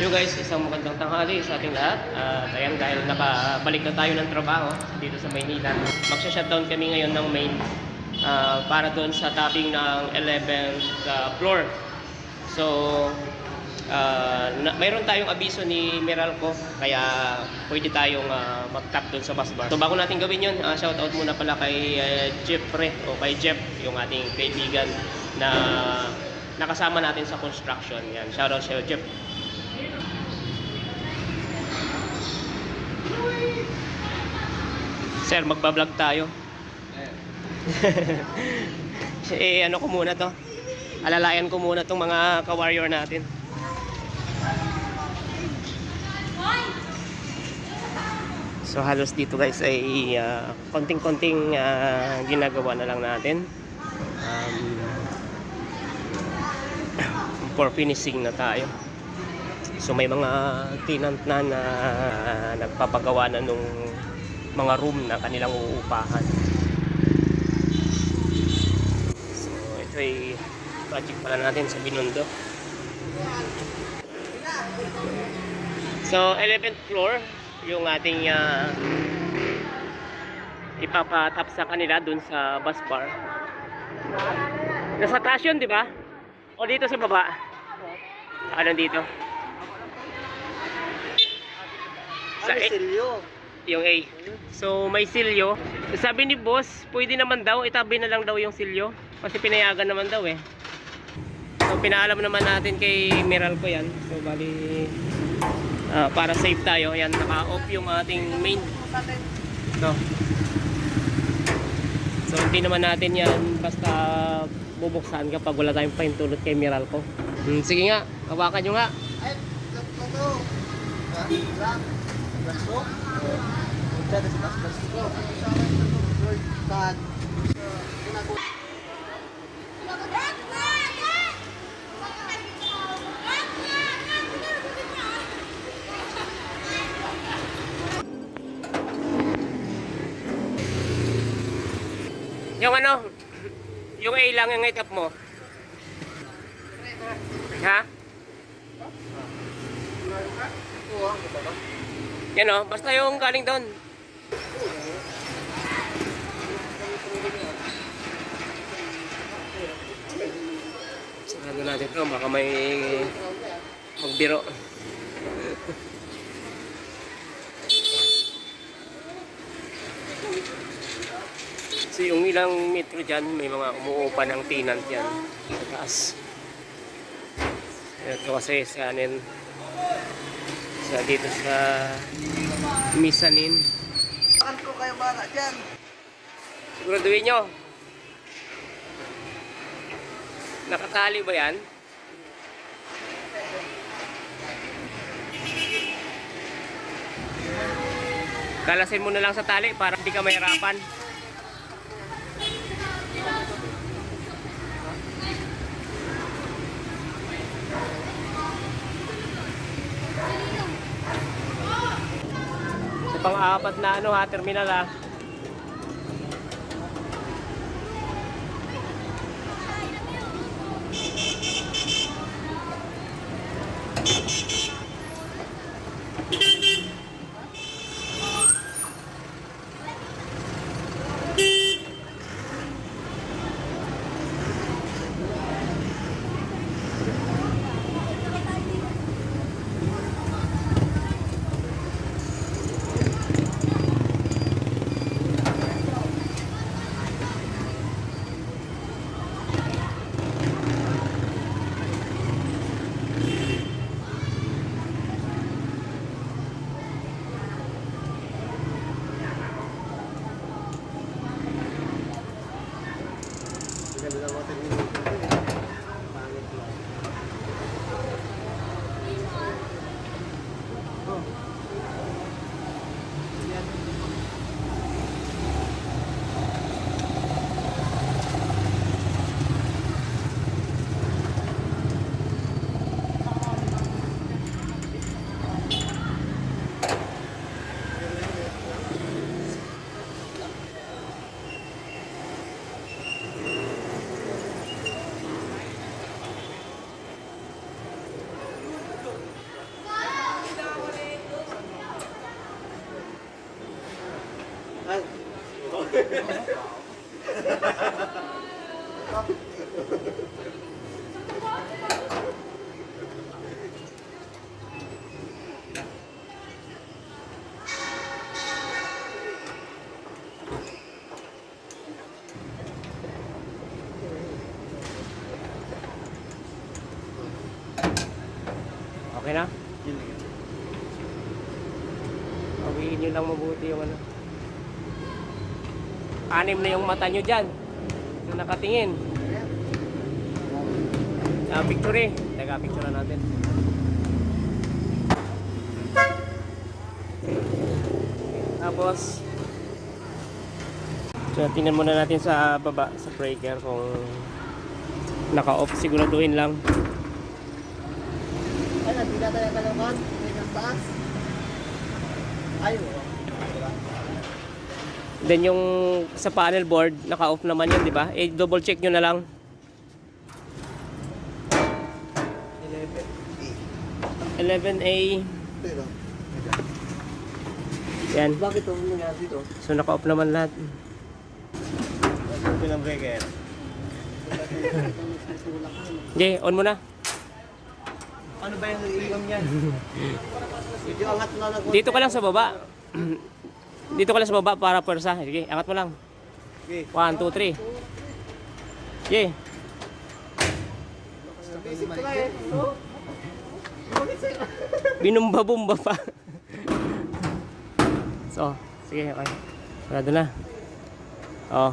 Hello guys, isang magandang tanghali sa ating lahat. Ayan, dahil nakabalik na tayo ng trabaho dito sa Maynila. Magsha-shutdown kami ngayon ng main para doon sa topping ng 11th floor. So, mayroon tayong abiso ni Meralco, kaya pwede tayong mag-tap doon sa bus bar. So bago natin gawin yun, shoutout muna pala kay Jeffrey o kay Jeff, yung ating kaibigan na nakasama natin sa construction. Yan, shoutout sa Jeff. Sir, magbablog tayo. Ano ko muna to. Alalayan ko muna tong mga ka-warrior natin. So halos dito guys ay konting-konting ginagawa na lang natin. For finishing na tayo. So may mga tenant na nagpapagawa na nung mga room na kanilang uupahan. So ito ay project pala natin sa Binondo. So 11th floor yung ating ipapatap sa kanila dun sa bus bar. Nasa taas yun, di ba? O dito sa baba? Ano dito? Sa silyo. Yung A. So may silyo. Sabi ni boss, pwede naman daw, itabi na lang daw yung silyo. Kasi pinayagan naman daw eh. So pinaalam naman natin kay Meralco yan. So bali para safe tayo. Yan, naka-off yung ating main. So hindi naman natin yan basta bubuksan kapag wala tayong paintulot kay Meralco. Sige nga, hawakan nyo nga. Ay, yung ano, yung A lang yung itap mo. Ha? Yan o, basta yung galing doon. Sarado natin ito, baka may magbiro. So yung ilang metro dyan, may mga umuupa ng tenant yan sa taas. Ito kasi sa anin, sa dito sa Misanin. Saan ko kayo bala dyan? Siguraduhin nyo. Nakatali ba yan? Kalasin mo na lang sa tali para hindi ka mahirapan. Sa pang-apat na ano ha, terminal ha. Okay na? Pawiin nyo lang mabuti yung ano. Anim na yung mata nyo dyan. Yung nakatingin. Picture eh. Teka, picture natin. Tapos, so, tingnan muna natin sa baba, sa breaker kung naka-off. Siguraduhin lang. Ay, nagbiga tayo ka naman. May nang taas. Ay, oo. Then yung sa panel board, naka-off naman yun, di ba? Double check nyo na lang. 11A. Pero, Yan. bakit ito nangyari dito? So naka-off naman lahat. Ito ng breaker. Okay, on mo na. Ano ba yung iiwam niyan? Medyo angat na lang. Dito ka lang sa baba. Dito ka lang sa baba para pwersa. Sige, angat mo lang. Okay. 1, 2, 3. Okay. Basic ko eh. No? Bakit sa'yo? Binumba-bumba pa. So, sige, okay. Sarado na. Oh.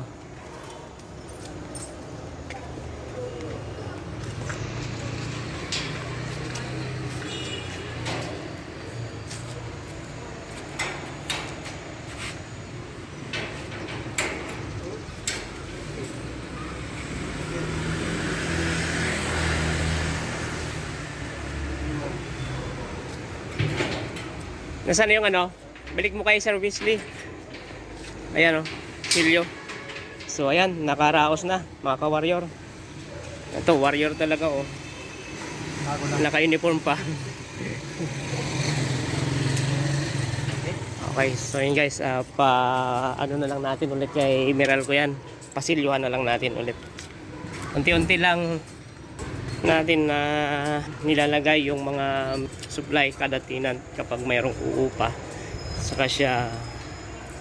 Nasaan na yung ano? Balik mo kay Sir Wesley. Ayan o, silyo. So ayan, nakaraos na mga ka-warrior. Ito, warrior talaga o. Naka-uniform pa. Okay, so yun guys, ano na lang natin ulit kay Emerald ko yan. Pasilyuhan na lang natin ulit. Unti-unti lang natin na nilalagay yung mga supply kada tenant kapag mayroong uupa, saka siya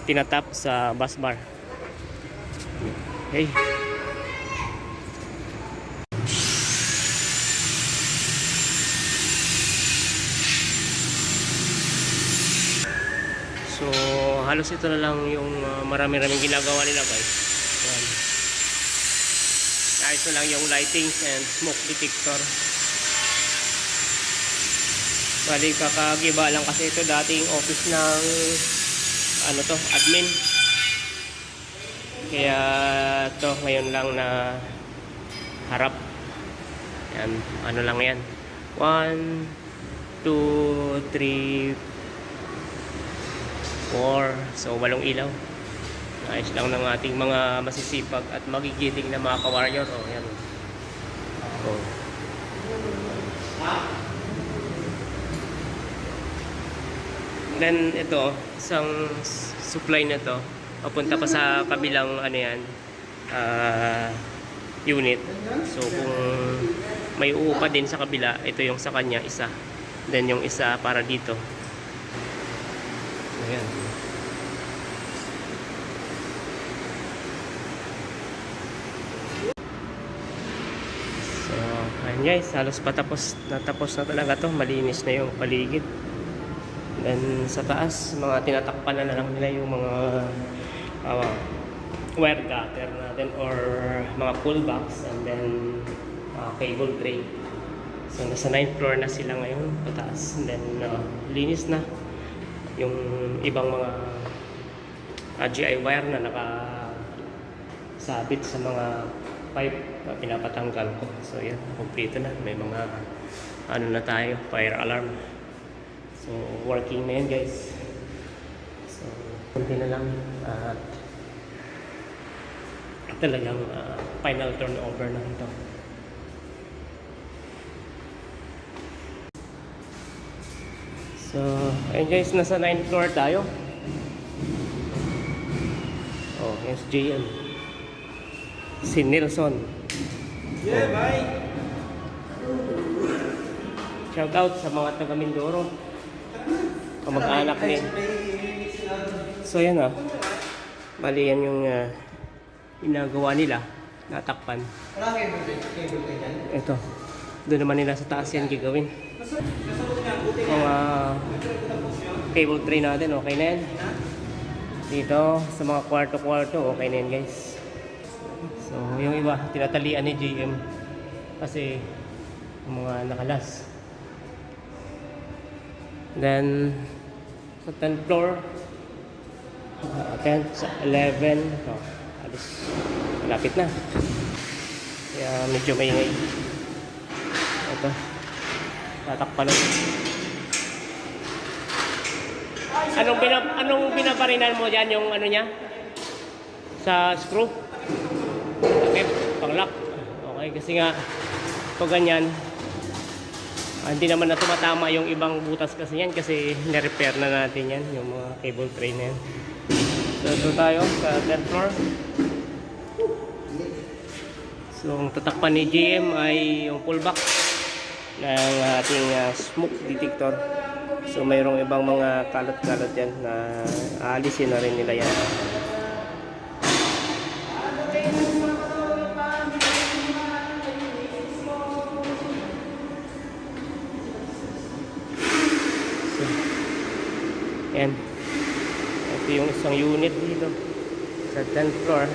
tinatap sa bus bar. Okay. So halos ito na lang yung marami-raming ginagawa nila guys. Ayan. Ayos na lang yung lightings and smoke detector. Bali kakagiba lang kasi ito dating office ng ano to, admin. Kaya to ngayon lang na harap. Yan, ano lang yan. 1, 2, 3, 4. So 8 ilaw. Ayos lang ng ating mga masisipag at magigiting na mga ka-warrior. Oh, yan. Oh. Then ito, isang supply na to papunta pa sa kabilang ano yan, unit. So kung may uupa din sa kabila, ito yung sa kanya isa. Then yung isa para dito. Ayan. So, ayan guys, halos patapos na talaga to. Malinis na yung paligid. Then sa taas, mga tinatakpan na lang nila yung mga wire cutter natin or mga pull box, and then cable tray. So nasa 9th floor na sila ngayon, pataas. And then linis na yung ibang mga GI wire na nakasabit sa mga pipe na pinapatanggal ko. So yan, kompleto na. May mga ano na tayo, fire alarm. So working na yan guys. So kunti na lang at talagang final turnover na ito. So ayun guys, nasa 9th floor tayo. Oh, SJM si Nelson. Yeah, bye. Shout out sa mga taga Mindoro. Kamag-anak ni. So yan bali yan yung ginagawa nila. Natakpan. Wala cable dyan. Ito. Doon naman nila sa taas yan gagawin. Mga cable tray natin, okay na yan. Dito sa mga kwarto-kwarto, okay na yan guys. So yung iba, tinatalian ni GM. Kasi mga nakalas. Then sa 10th floor, 10th, sa 11, alis, malapit na. Kaya medyo maingay. Ito, tatakpan na. Anong binabarinan mo dyan, yung ano niya? Sa screw? Okay, pang-lock. Okay, kasi nga pag ganyan, hindi naman na tumatama yung ibang butas kasi yan, kasi nirepair na natin yan, yung mga cable tray na yan. So ito tayo sa 10th floor. So ang tatakpan ni GM ay yung pullback ng ating smoke detector. So mayroong ibang mga kalat-kalat yan na aalisin na rin nila yan. Yan. Ito yung isang unit dito sa 10th floor.